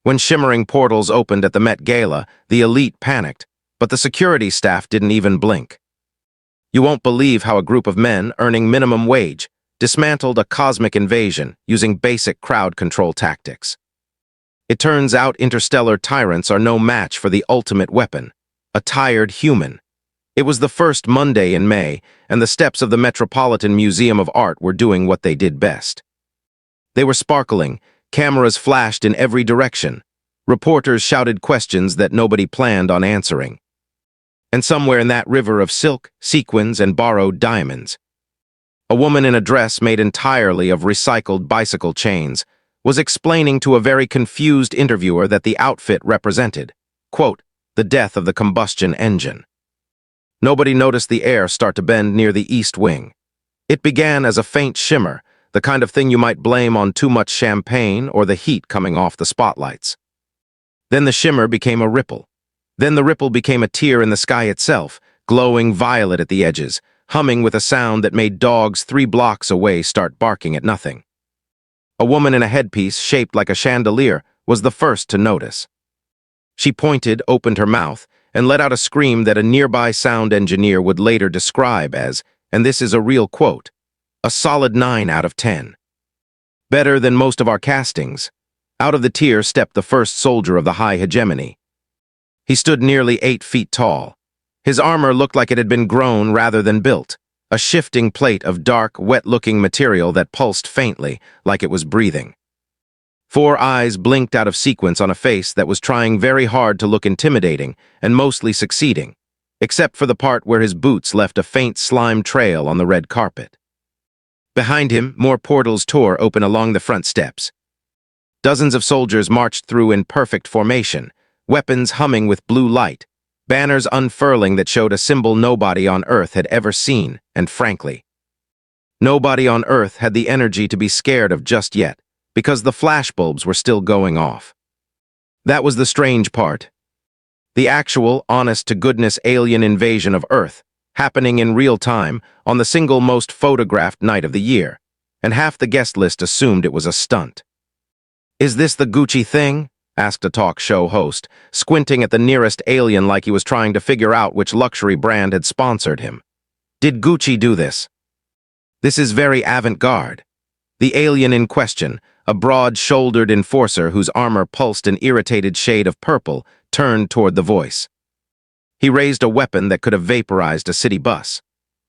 When shimmering portals opened at the Met Gala, the elite panicked, but the security staff didn't even blink. You won't believe how a group of men earning minimum wage dismantled a cosmic invasion using basic crowd control tactics. It turns out interstellar tyrants are no match for the ultimate weapon, a tired human. It was the first Monday in May, and the steps of the Metropolitan Museum of Art were doing what they did best. They were sparkling, cameras flashed in every direction, reporters shouted questions that nobody planned on answering. And somewhere in that river of silk, sequins, and borrowed diamonds, a woman in a dress made entirely of recycled bicycle chains was explaining to a very confused interviewer that the outfit represented, quote, the death of the combustion engine. Nobody noticed the air start to bend near the east wing. It began as a faint shimmer, the kind of thing you might blame on too much champagne or the heat coming off the spotlights. Then the shimmer became a ripple. Then the ripple became a tear in the sky itself, glowing violet at the edges, humming with a sound that made dogs 3 blocks away start barking at nothing. A woman in a headpiece shaped like a chandelier was the first to notice. She pointed, opened her mouth, and let out a scream that a nearby sound engineer would later describe as, and this is a real quote, a solid 9 out of 10. Better than most of our castings. Out of the tier stepped the first soldier of the high hegemony. He stood nearly 8 feet tall. His armor looked like it had been grown rather than built, a shifting plate of dark, wet-looking material that pulsed faintly, like it was breathing. 4 eyes blinked out of sequence on a face that was trying very hard to look intimidating and mostly succeeding, except for the part where his boots left a faint slime trail on the red carpet. Behind him, more portals tore open along the front steps. Dozens of soldiers marched through in perfect formation, weapons humming with blue light, banners unfurling that showed a symbol nobody on Earth had ever seen, and frankly, nobody on Earth had the energy to be scared of just yet, because the flashbulbs were still going off. That was the strange part. The actual, honest-to-goodness alien invasion of Earth, happening in real time on the single most photographed night of the year, and half the guest list assumed it was a stunt. "Is this the Gucci thing?" asked a talk show host, squinting at the nearest alien like he was trying to figure out which luxury brand had sponsored him. "Did Gucci do this?" "This is very avant-garde." The alien in question, a broad-shouldered enforcer whose armor pulsed an irritated shade of purple, turned toward the voice. He raised a weapon that could have vaporized a city bus.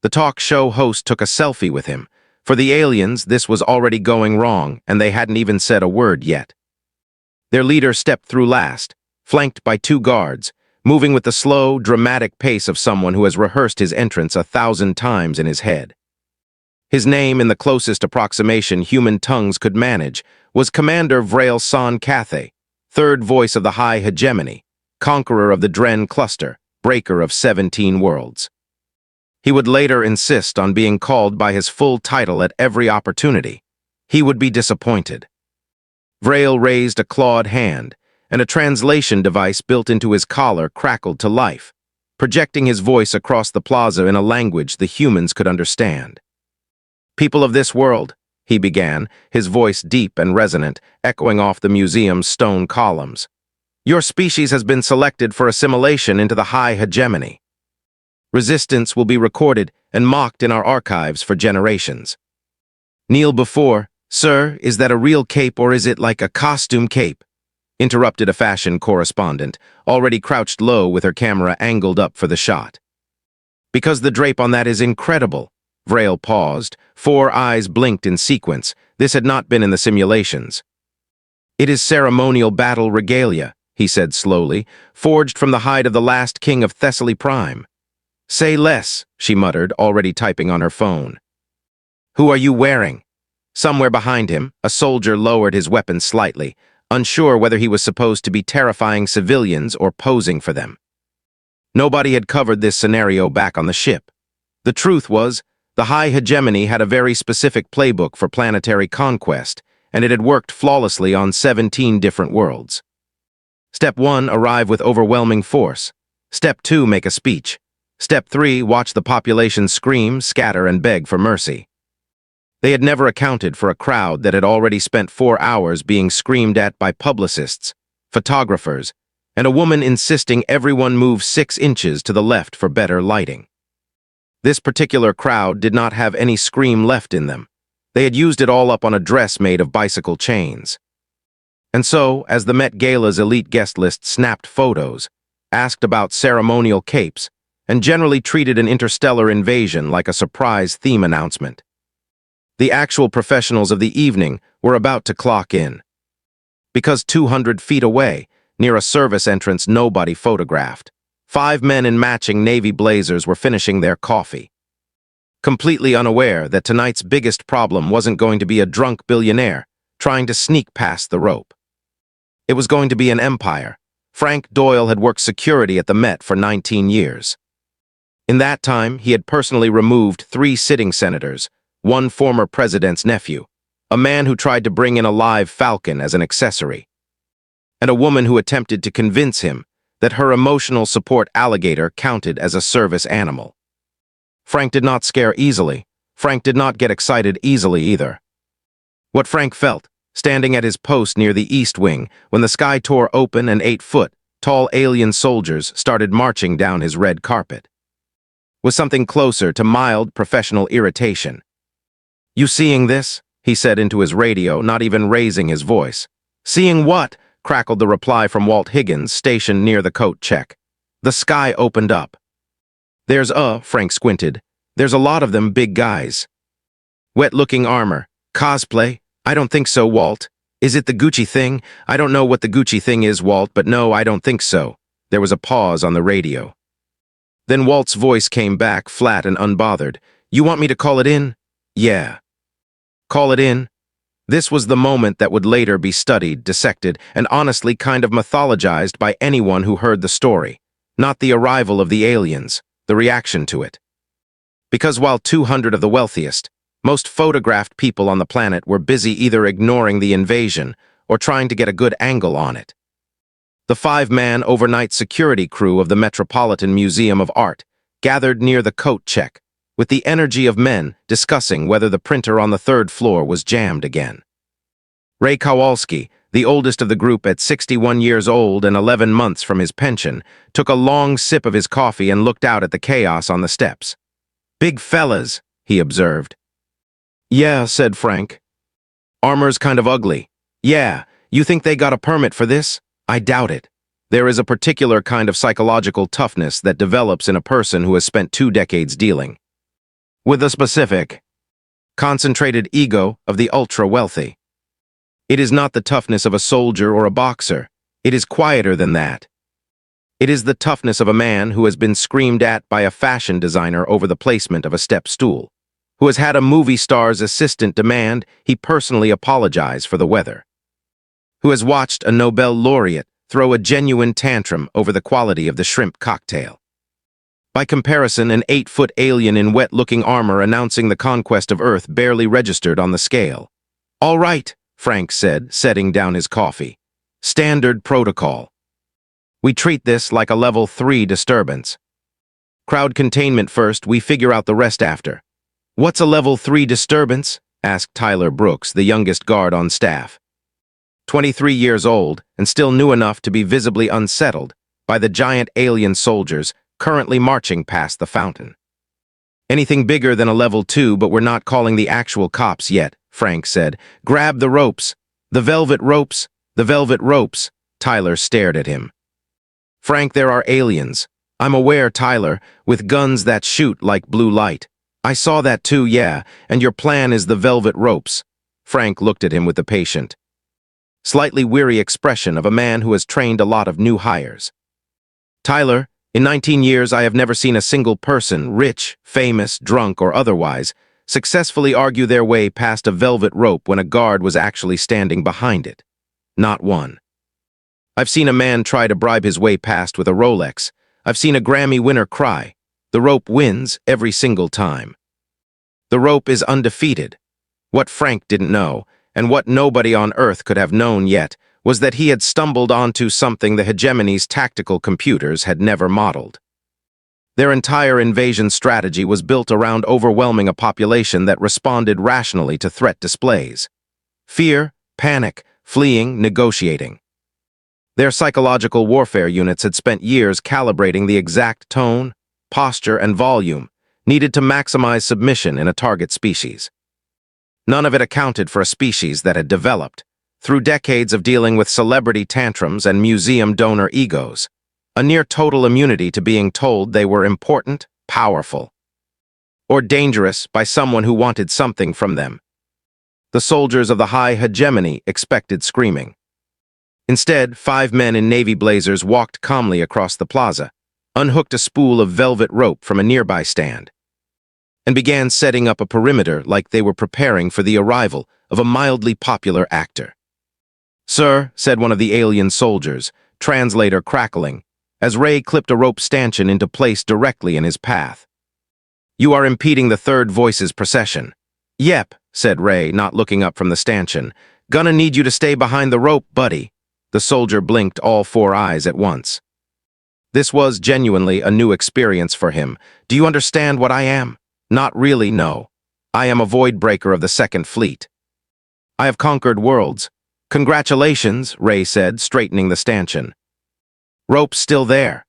The talk show host took a selfie with him. For the aliens, this was already going wrong, and they hadn't even said a word yet. Their leader stepped through last, flanked by 2 guards, moving with the slow, dramatic pace of someone who has rehearsed his entrance 1,000 times in his head. His name, in the closest approximation human tongues could manage, was Commander Vrail San Cathay, 3rd voice of the High Hegemony, conqueror of the Dren Cluster, breaker of 17 worlds. He would later insist on being called by his full title at every opportunity. He would be disappointed. Vrail raised a clawed hand, and a translation device built into his collar crackled to life, projecting his voice across the plaza in a language the humans could understand. "People of this world," he began, his voice deep and resonant, echoing off the museum's stone columns. "Your species has been selected for assimilation into the High Hegemony. Resistance will be recorded and mocked in our archives for generations. Kneel before, sir, is that a real cape or is it like a costume cape?" interrupted a fashion correspondent, already crouched low with her camera angled up for the shot. "Because the drape on that is incredible." Vrail paused, 4 eyes blinked in sequence. This had not been in the simulations. "It is ceremonial battle regalia," he said slowly, "forged from the hide of the last king of Thessaly Prime." "Say less," she muttered, already typing on her phone. "Who are you wearing?" Somewhere behind him, a soldier lowered his weapon slightly, unsure whether he was supposed to be terrifying civilians or posing for them. Nobody had covered this scenario back on the ship. The truth was, the High Hegemony had a very specific playbook for planetary conquest, and it had worked flawlessly on 17 different worlds. Step 1, arrive with overwhelming force. Step 2, make a speech. Step 3, watch the population scream, scatter, and beg for mercy. They had never accounted for a crowd that had already spent 4 hours being screamed at by publicists, photographers, and a woman insisting everyone move 6 inches to the left for better lighting. This particular crowd did not have any scream left in them. They had used it all up on a dress made of bicycle chains. And so, as the Met Gala's elite guest list snapped photos, asked about ceremonial capes, and generally treated an interstellar invasion like a surprise theme announcement, the actual professionals of the evening were about to clock in. Because 200 feet away, near a service entrance nobody photographed, 5 men in matching navy blazers were finishing their coffee, completely unaware that tonight's biggest problem wasn't going to be a drunk billionaire trying to sneak past the rope. It was going to be an empire. Frank Doyle had worked security at the Met for 19 years. In that time, he had personally removed 3 sitting senators, 1 former president's nephew, a man who tried to bring in a live falcon as an accessory, and a woman who attempted to convince him that her emotional support alligator counted as a service animal. Frank did not scare easily. Frank did not get excited easily either. What Frank felt, standing at his post near the East Wing when the sky tore open and 8-foot-tall alien soldiers started marching down his red carpet, was something closer to mild professional irritation. "You seeing this?" he said into his radio, not even raising his voice. "Seeing what?" crackled the reply from Walt Higgins, stationed near the coat check. The sky opened up. "There's Frank squinted. "There's a lot of them, big guys." "Wet-looking armor. Cosplay? I don't think so, Walt. Is it the Gucci thing? I don't know what the Gucci thing is, Walt, but no, I don't think so." There was a pause on the radio. Then Walt's voice came back, flat and unbothered. "You want me to call it in?" "Yeah." "Call it in?" This was the moment that would later be studied, dissected, and honestly kind of mythologized by anyone who heard the story. Not the arrival of the aliens, the reaction to it. Because while 200 of the wealthiest, most photographed people on the planet were busy either ignoring the invasion or trying to get a good angle on it, the 5-man overnight security crew of the Metropolitan Museum of Art gathered near the coat check, with the energy of men discussing whether the printer on the 3rd floor was jammed again. Ray Kowalski, the oldest of the group at 61 years old and 11 months from his pension, took a long sip of his coffee and looked out at the chaos on the steps. "Big fellas," he observed. "Yeah," said Frank. "Armor's kind of ugly." "Yeah, you think they got a permit for this?" "I doubt it. There is a particular kind of psychological toughness that develops in a person who has spent 2 decades dealing with the specific, concentrated ego of the ultra-wealthy. It is not the toughness of a soldier or a boxer. It is quieter than that. It is the toughness of a man who has been screamed at by a fashion designer over the placement of a step stool, who has had a movie star's assistant demand he personally apologize for the weather, who has watched a Nobel laureate throw a genuine tantrum over the quality of the shrimp cocktail. By comparison, an 8-foot alien in wet-looking armor announcing the conquest of Earth barely registered on the scale. "All right," Frank said, setting down his coffee. "Standard protocol. We treat this like a level 3 disturbance. Crowd containment first, we figure out the rest after." "What's a level 3 disturbance?" asked Tyler Brooks, the youngest guard on staff. 23 years old and still new enough to be visibly unsettled by the giant alien soldiers currently marching past the fountain. "Anything bigger than a level 2, but we're not calling the actual cops yet," Frank said. "Grab the ropes. The velvet ropes. The velvet ropes." Tyler stared at him. "Frank, there are aliens. I'm aware, Tyler, with guns that shoot like blue light. I saw that too, yeah, and your plan is the velvet ropes." Frank looked at him with the patient, slightly weary expression of a man who has trained a lot of new hires. "Tyler, in 19 years I have never seen a single person, rich, famous, drunk, or otherwise, successfully argue their way past a velvet rope when a guard was actually standing behind it. Not one. I've seen a man try to bribe his way past with a Rolex. I've seen a Grammy winner cry. The rope wins every single time. The rope is undefeated." What Frank didn't know, and what nobody on Earth could have known yet, was that he had stumbled onto something the hegemony's tactical computers had never modeled. Their entire invasion strategy was built around overwhelming a population that responded rationally to threat displays. Fear, panic, fleeing, negotiating. Their psychological warfare units had spent years calibrating the exact tone, posture, and volume needed to maximize submission in a target species. None of it accounted for a species that had developed, through decades of dealing with celebrity tantrums and museum donor egos, a near-total immunity to being told they were important, powerful, or dangerous by someone who wanted something from them. The soldiers of the high hegemony expected screaming. Instead, 5 men in navy blazers walked calmly across the plaza, unhooked a spool of velvet rope from a nearby stand, and began setting up a perimeter like they were preparing for the arrival of a mildly popular actor. "Sir," said one of the alien soldiers, translator crackling, as Ray clipped a rope stanchion into place directly in his path. "You are impeding the third voice's procession." "Yep," said Ray, not looking up from the stanchion. "Gonna need you to stay behind the rope, buddy." The soldier blinked all 4 eyes at once. This was genuinely a new experience for him. "Do you understand what I am?" "Not really, no. I am a void breaker of the Second Fleet. I have conquered worlds." "Congratulations," Ray said, straightening the stanchion. "Rope's still there."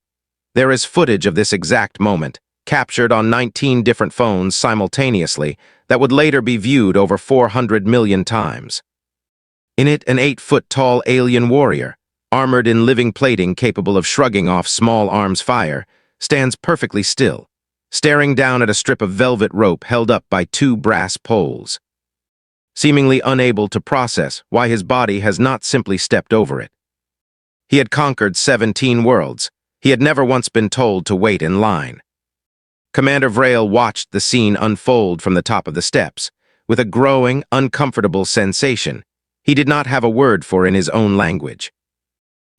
There is footage of this exact moment, captured on 19 different phones simultaneously, that would later be viewed over 400 million times. In it, an 8-foot-tall alien warrior, armored in living plating capable of shrugging off small arms fire, stands perfectly still, staring down at a strip of velvet rope held up by 2 brass poles, seemingly unable to process why his body has not simply stepped over it. He had conquered 17 worlds. He had never once been told to wait in line. Commander Vrail watched the scene unfold from the top of the steps, with a growing, uncomfortable sensation he did not have a word for in his own language.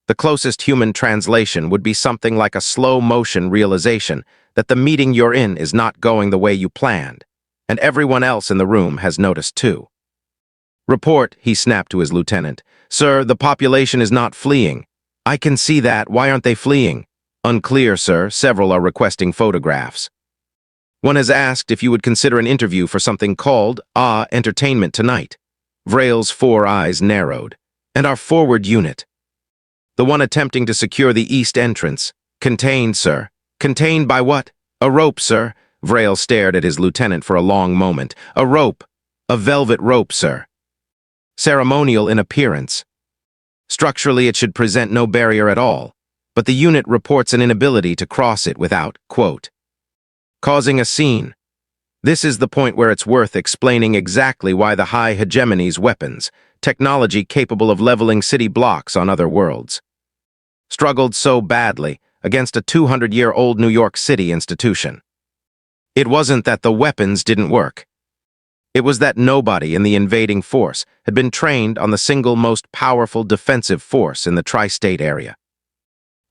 The closest human translation would be something like a slow-motion realization that the meeting you're in is not going the way you planned, and everyone else in the room has noticed too. "Report," he snapped to his lieutenant. "Sir, the population is not fleeing." "I can see that. Why aren't they fleeing?" "Unclear, sir. Several are requesting photographs. One has asked if you would consider an interview for something called, entertainment tonight." Vrail's 4 eyes narrowed. "And our forward unit?" "The one attempting to secure the east entrance." "Contained, sir." "Contained by what?" "A rope, sir." Vrail stared at his lieutenant for a long moment. "A rope. A velvet rope, sir. Ceremonial in appearance. Structurally, it should present no barrier at all, but the unit reports an inability to cross it without, quote, causing a scene. This is the point where it's worth explaining exactly why the high hegemony's weapons, technology capable of leveling city blocks on other worlds, struggled so badly against a 200-year-old New York City institution. It wasn't that the weapons didn't work. It was that nobody in the invading force had been trained on the single most powerful defensive force in the tri-state area.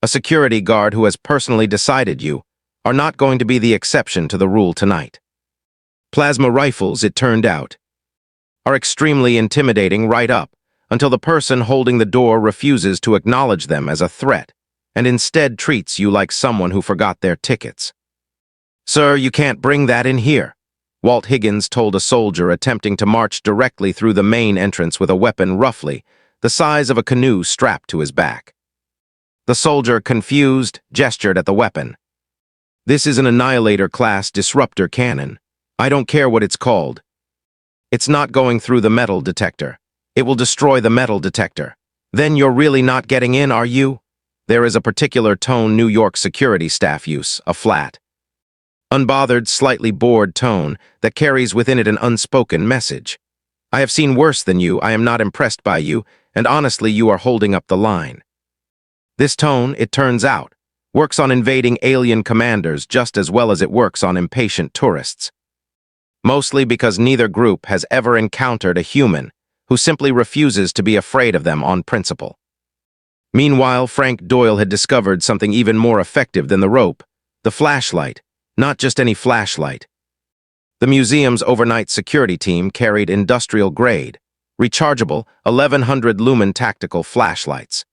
A security guard who has personally decided you are not going to be the exception to the rule tonight. Plasma rifles, it turned out, are extremely intimidating right up until the person holding the door refuses to acknowledge them as a threat and instead treats you like someone who forgot their tickets. "Sir, you can't bring that in here," Walt Higgins told a soldier attempting to march directly through the main entrance with a weapon roughly the size of a canoe strapped to his back. The soldier, confused, gestured at the weapon. "This is an Annihilator-class disruptor cannon. I don't care what it's called. It's not going through the metal detector. It will destroy the metal detector." "Then you're really not getting in, are you?" There is a particular tone New York security staff use, a flat, unbothered, slightly bored tone that carries within it an unspoken message. "I have seen worse than you. I am not impressed by you, and honestly, you are holding up the line." This tone, it turns out, works on invading alien commanders just as well as it works on impatient tourists. Mostly because neither group has ever encountered a human who simply refuses to be afraid of them on principle. Meanwhile, Frank Doyle had discovered something even more effective than the rope, the flashlight, not just any flashlight. The museum's overnight security team carried industrial-grade, rechargeable 1100 lumen tactical flashlights,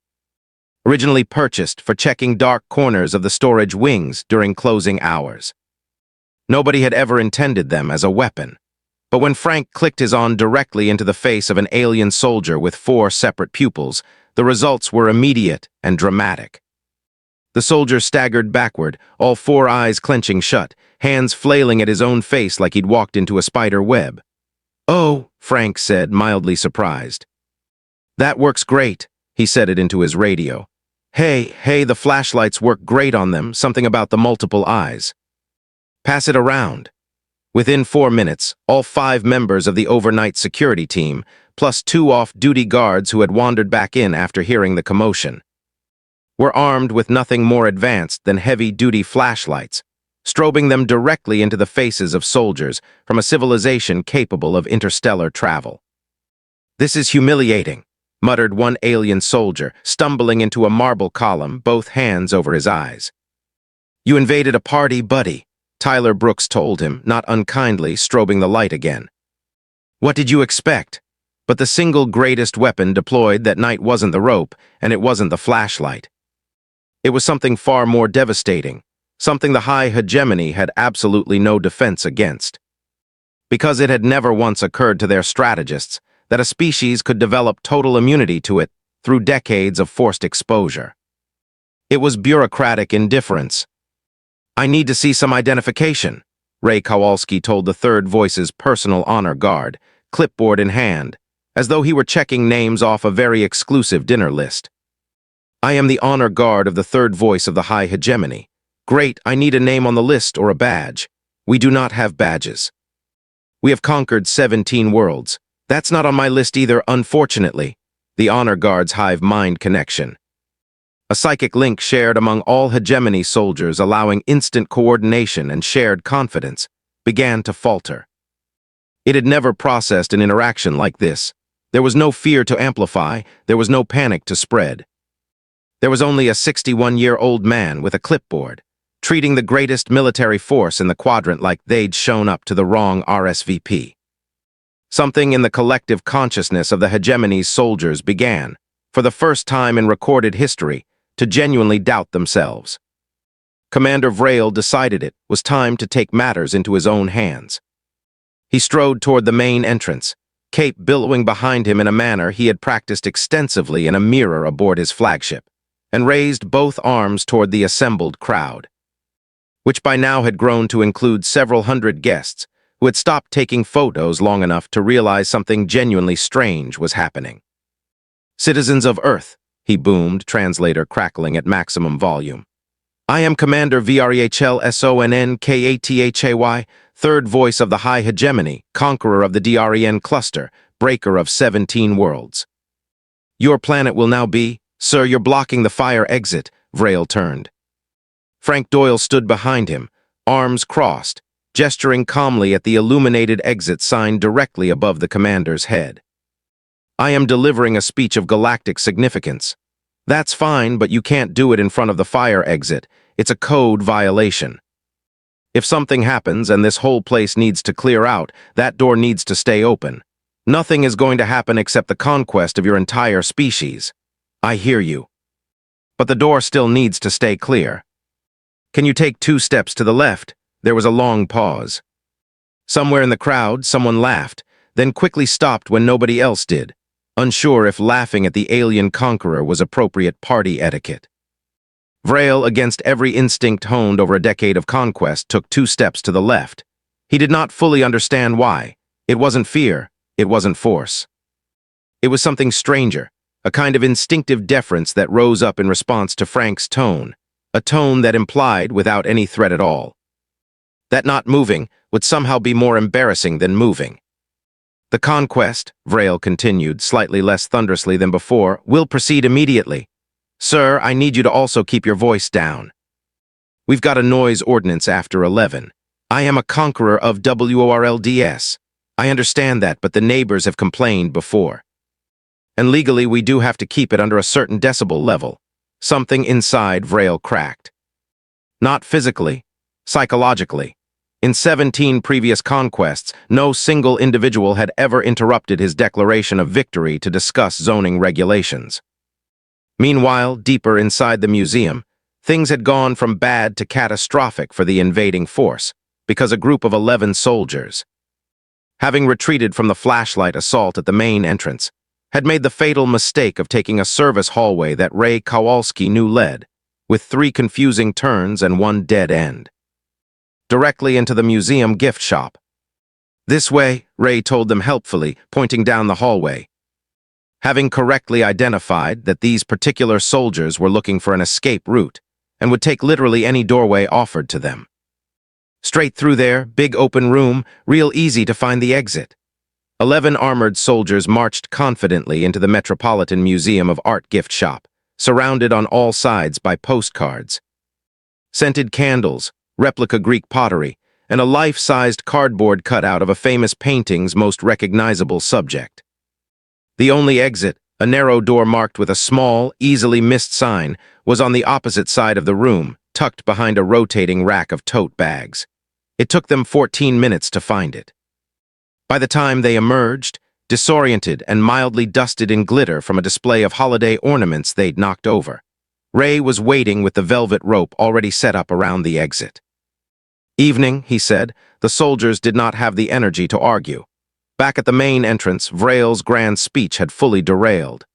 originally purchased for checking dark corners of the storage wings during closing hours. Nobody had ever intended them as a weapon, but when Frank clicked his on directly into the face of an alien soldier with 4 separate pupils, The results were immediate and dramatic. The soldier staggered backward, all four eyes clenching shut, hands flailing at his own face like he'd walked into a spider web. "Oh," Frank said, mildly surprised. "That works great," he said it into his radio. Hey, the flashlights work great on them, something about the multiple eyes. Pass it around." Within 4 minutes, all 5 members of the overnight security team, plus 2 off-duty guards who had wandered back in after hearing the commotion, were armed with nothing more advanced than heavy-duty flashlights, strobing them directly into the faces of soldiers from a civilization capable of interstellar travel. "This is humiliating," muttered one alien soldier, stumbling into a marble column, both hands over his eyes. "You invaded a party, buddy," Tyler Brooks told him, not unkindly, strobing the light again. "What did you expect?" But the single greatest weapon deployed that night wasn't the rope, and it wasn't the flashlight. It was something far more devastating, something the high hegemony had absolutely no defense against. Because it had never once occurred to their strategists that a species could develop total immunity to it through decades of forced exposure. It was bureaucratic indifference. "I need to see some identification," Ray Kowalski told the Third Voice's personal honor guard, clipboard in hand, as though he were checking names off a very exclusive dinner list. "I am the honor guard of the Third Voice of the High Hegemony. Great, I need a name on the list or a badge. We do not have badges. We have conquered 17 worlds. That's not on my list either, unfortunately." The honor guard's hive mind connection, a psychic link shared among all hegemony soldiers allowing instant coordination and shared confidence, began to falter. It had never processed an interaction like this. There was no fear to amplify, there was no panic to spread. There was only a 61-year-old man with a clipboard, treating the greatest military force in the quadrant like they'd shown up to the wrong RSVP. Something in the collective consciousness of the hegemony's soldiers began, for the first time in recorded history, to genuinely doubt themselves. Commander Vrail decided it was time to take matters into his own hands. He strode toward the main entrance, cape billowing behind him in a manner he had practiced extensively in a mirror aboard his flagship, and raised both arms toward the assembled crowd, which by now had grown to include several hundred guests who had stopped taking photos long enough to realize something genuinely strange was happening. "Citizens of Earth," he boomed, translator crackling at maximum volume. "I am Commander VREHLSONNKATHAY, Third Voice of the High Hegemony, Conqueror of the DREN Cluster, Breaker of 17 Worlds. Your planet will now be—" "Sir, you're blocking the fire exit," Vrail turned. Frank Doyle stood behind him, arms crossed, gesturing calmly at the illuminated exit sign directly above the commander's head. "I am delivering a speech of galactic significance." "That's fine, but you can't do it in front of the fire exit. It's a code violation. If something happens and this whole place needs to clear out, that door needs to stay open. Nothing is going to happen except the conquest of your entire species." "I hear you. But the door still needs to stay clear." "Can you take 2 steps to the left?" There was a long pause. Somewhere in the crowd, someone laughed, then quickly stopped when nobody else did, unsure if laughing at the alien conqueror was appropriate party etiquette. Vrail, against every instinct honed over a decade of conquest, took 2 steps to the left. He did not fully understand why. It wasn't fear, it wasn't force. It was something stranger, a kind of instinctive deference that rose up in response to Frank's tone, a tone that implied, without any threat at all, that not moving would somehow be more embarrassing than moving. "The conquest," Vrail continued, slightly less thunderously than before, "will proceed immediately. Sir, I need you to also keep your voice down. We've got a noise ordinance after 11. I am a conqueror of WORLDS. I understand that, but the neighbors have complained before. And legally, we do have to keep it under a certain decibel level." Something inside Vrail cracked. Not physically, psychologically. In 17 previous conquests, no single individual had ever interrupted his declaration of victory to discuss zoning regulations. Meanwhile, deeper inside the museum, things had gone from bad to catastrophic for the invading force, because a group of 11 soldiers, having retreated from the flashlight assault at the main entrance, had made the fatal mistake of taking a service hallway that Ray Kowalski knew led, with 3 confusing turns and 1 dead end, directly into the museum gift shop. "This way," Ray told them helpfully, pointing down the hallway. Having correctly identified that these particular soldiers were looking for an escape route and would take literally any doorway offered to them. Straight through there, big open room, real easy to find the exit. 11 armored soldiers marched confidently into the Metropolitan Museum of Art gift shop, surrounded on all sides by postcards. Scented candles, replica Greek pottery, and a life-sized cardboard cutout of a famous painting's most recognizable subject. The only exit, a narrow door marked with a small, easily missed sign, was on the opposite side of the room, tucked behind a rotating rack of tote bags. It took them 14 minutes to find it. By the time they emerged, disoriented and mildly dusted in glitter from a display of holiday ornaments they'd knocked over, Ray was waiting with the velvet rope already set up around the exit. "Evening," he said. The soldiers did not have the energy to argue. Back at the main entrance, Vrail's grand speech had fully derailed.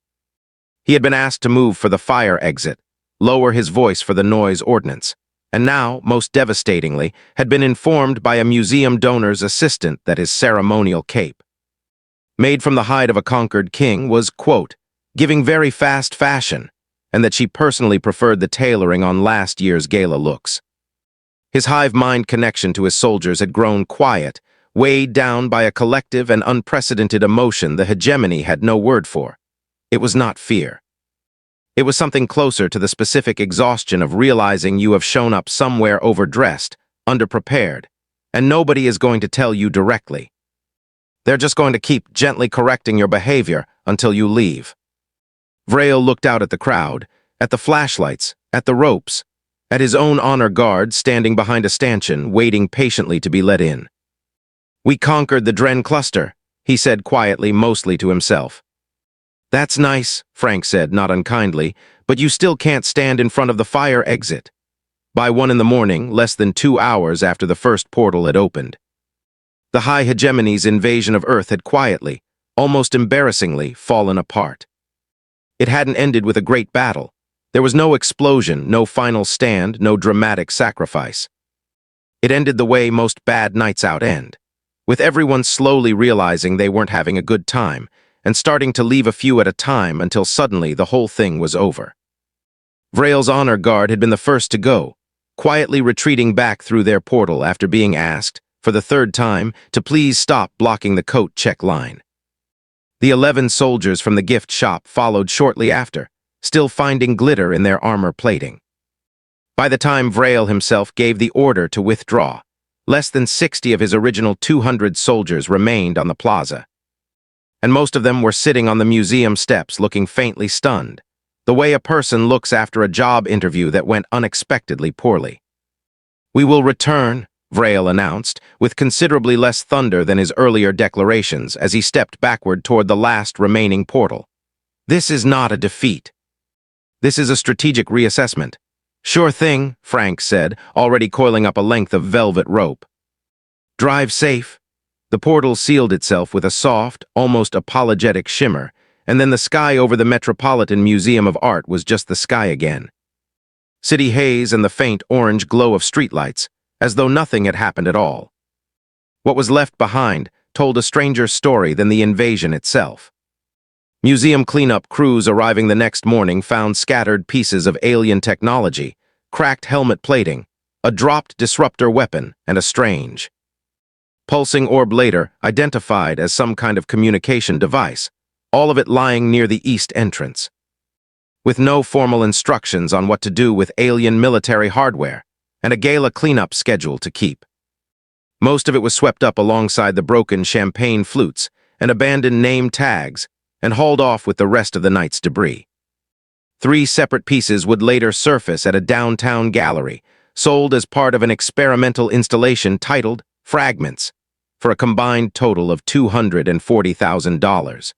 He had been asked to move for the fire exit, lower his voice for the noise ordinance, and now, most devastatingly, had been informed by a museum donor's assistant that his ceremonial cape, made from the hide of a conquered king, was, quote, "giving very fast fashion," and that she personally preferred the tailoring on last year's gala looks. His hive-mind connection to his soldiers had grown quiet, weighed down by a collective and unprecedented emotion the hegemony had no word for. It was not fear. It was something closer to the specific exhaustion of realizing you have shown up somewhere overdressed, underprepared, and nobody is going to tell you directly. They're just going to keep gently correcting your behavior until you leave. Vrail looked out at the crowd, at the flashlights, at the ropes, at his own honor guard standing behind a stanchion, waiting patiently to be let in. "We conquered the Dren cluster," he said quietly, mostly to himself. "That's nice," Frank said, not unkindly, "but you still can't stand in front of the fire exit." By 1 in the morning, less than 2 hours after the first portal had opened, the High Hegemony's invasion of Earth had quietly, almost embarrassingly, fallen apart. It hadn't ended with a great battle. There was no explosion, no final stand, no dramatic sacrifice. It ended the way most bad nights out end, with everyone slowly realizing they weren't having a good time, and starting to leave a few at a time until suddenly the whole thing was over. Vrail's honor guard had been the first to go, quietly retreating back through their portal after being asked, for the 3rd time, to please stop blocking the coat check line. The 11 soldiers from the gift shop followed shortly after, still finding glitter in their armor plating. By the time Vrail himself gave the order to withdraw, less than 60 of his original 200 soldiers remained on the plaza, and most of them were sitting on the museum steps looking faintly stunned, the way a person looks after a job interview that went unexpectedly poorly. "We will return," Vrail announced, with considerably less thunder than his earlier declarations as he stepped backward toward the last remaining portal. "This is not a defeat. This is a strategic reassessment." "Sure thing," Frank said, already coiling up a length of velvet rope. "Drive safe." The portal sealed itself with a soft, almost apologetic shimmer, and then the sky over the Metropolitan Museum of Art was just the sky again. City haze and the faint orange glow of streetlights, as though nothing had happened at all. What was left behind told a stranger story than the invasion itself. Museum cleanup crews arriving the next morning found scattered pieces of alien technology, cracked helmet plating, a dropped disruptor weapon, and a strange pulsing orb later identified as some kind of communication device, all of it lying near the east entrance. With no formal instructions on what to do with alien military hardware, and a gala cleanup schedule to keep. Most of it was swept up alongside the broken champagne flutes and abandoned name tags and hauled off with the rest of the night's debris. 3 separate pieces would later surface at a downtown gallery, sold as part of an experimental installation titled Fragments, for a combined total of $240,000.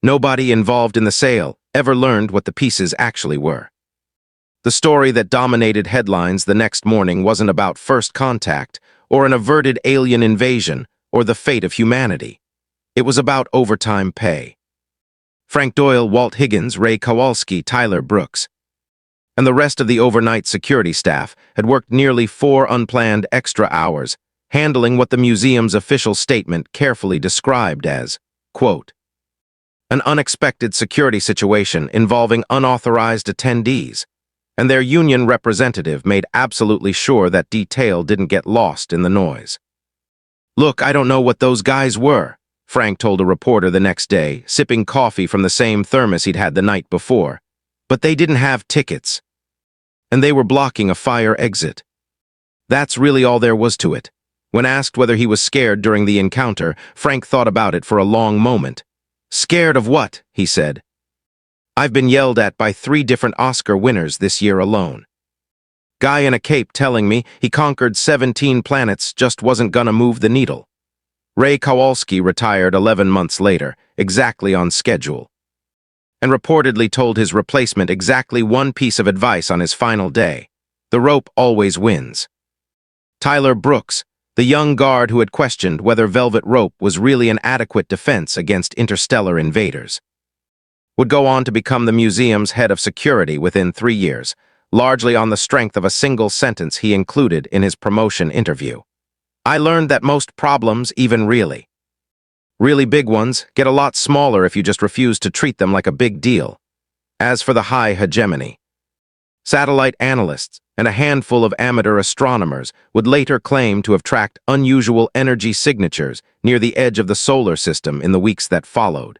Nobody involved in the sale ever learned what the pieces actually were. The story that dominated headlines the next morning wasn't about first contact or an averted alien invasion or the fate of humanity. It was about overtime pay. Frank Doyle, Walt Higgins, Ray Kowalski, Tyler Brooks, and the rest of the overnight security staff had worked nearly 4 unplanned extra hours, handling what the museum's official statement carefully described as, quote, an unexpected security situation involving unauthorized attendees, and their union representative made absolutely sure that detail didn't get lost in the noise. Look, I don't know what those guys were, Frank told a reporter the next day, sipping coffee from the same thermos he'd had the night before. But they didn't have tickets, and they were blocking a fire exit. That's really all there was to it. When asked whether he was scared during the encounter, Frank thought about it for a long moment. Scared of what? He said. I've been yelled at by 3 different Oscar winners this year alone. Guy in a cape telling me he conquered 17 planets just wasn't gonna move the needle. Ray Kowalski retired 11 months later, exactly on schedule, and reportedly told his replacement exactly one piece of advice on his final day: the rope always wins. Tyler Brooks, the young guard who had questioned whether velvet rope was really an adequate defense against interstellar invaders, would go on to become the museum's head of security within 3 years, largely on the strength of a single sentence he included in his promotion interview. I learned that most problems, even really big ones, get a lot smaller if you just refuse to treat them like a big deal. As for the high hegemony, satellite analysts and a handful of amateur astronomers would later claim to have tracked unusual energy signatures near the edge of the solar system in the weeks that followed.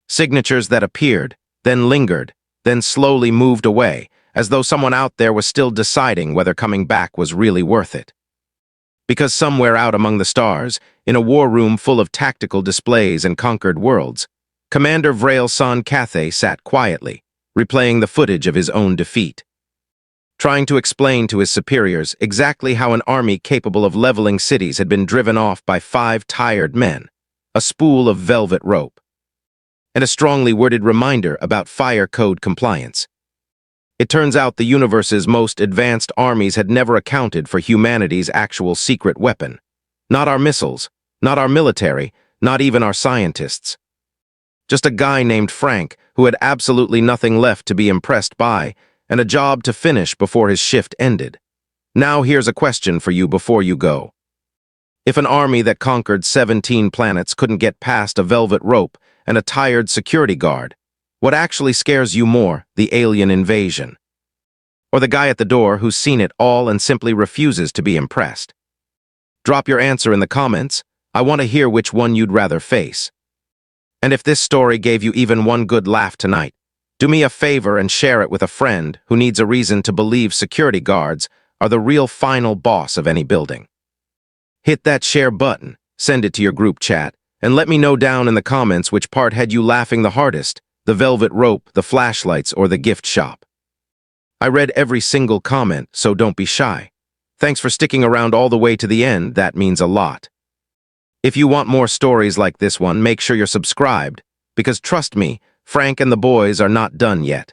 Signatures that appeared, then lingered, then slowly moved away, as though someone out there was still deciding whether coming back was really worth it. Because somewhere out among the stars, in a war room full of tactical displays and conquered worlds, Commander Vrail San Cathay sat quietly, replaying the footage of his own defeat, trying to explain to his superiors exactly how an army capable of leveling cities had been driven off by 5 tired men, a spool of velvet rope, and a strongly worded reminder about fire code compliance. It turns out the universe's most advanced armies had never accounted for humanity's actual secret weapon. Not our missiles, not our military, not even our scientists. Just a guy named Frank who had absolutely nothing left to be impressed by and a job to finish before his shift ended. Now here's a question for you before you go. If an army that conquered 17 planets couldn't get past a velvet rope and a tired security guard, what actually scares you more, the alien invasion, or the guy at the door who's seen it all and simply refuses to be impressed? Drop your answer in the comments. I want to hear which one you'd rather face. And if this story gave you even one good laugh tonight, do me a favor and share it with a friend who needs a reason to believe security guards are the real final boss of any building. Hit that share button, send it to your group chat, and let me know down in the comments which part had you laughing the hardest: the velvet rope, the flashlights, or the gift shop. I read every single comment, so don't be shy. Thanks for sticking around all the way to the end, that means a lot. If you want more stories like this one, make sure you're subscribed, because trust me, Frank and the boys are not done yet.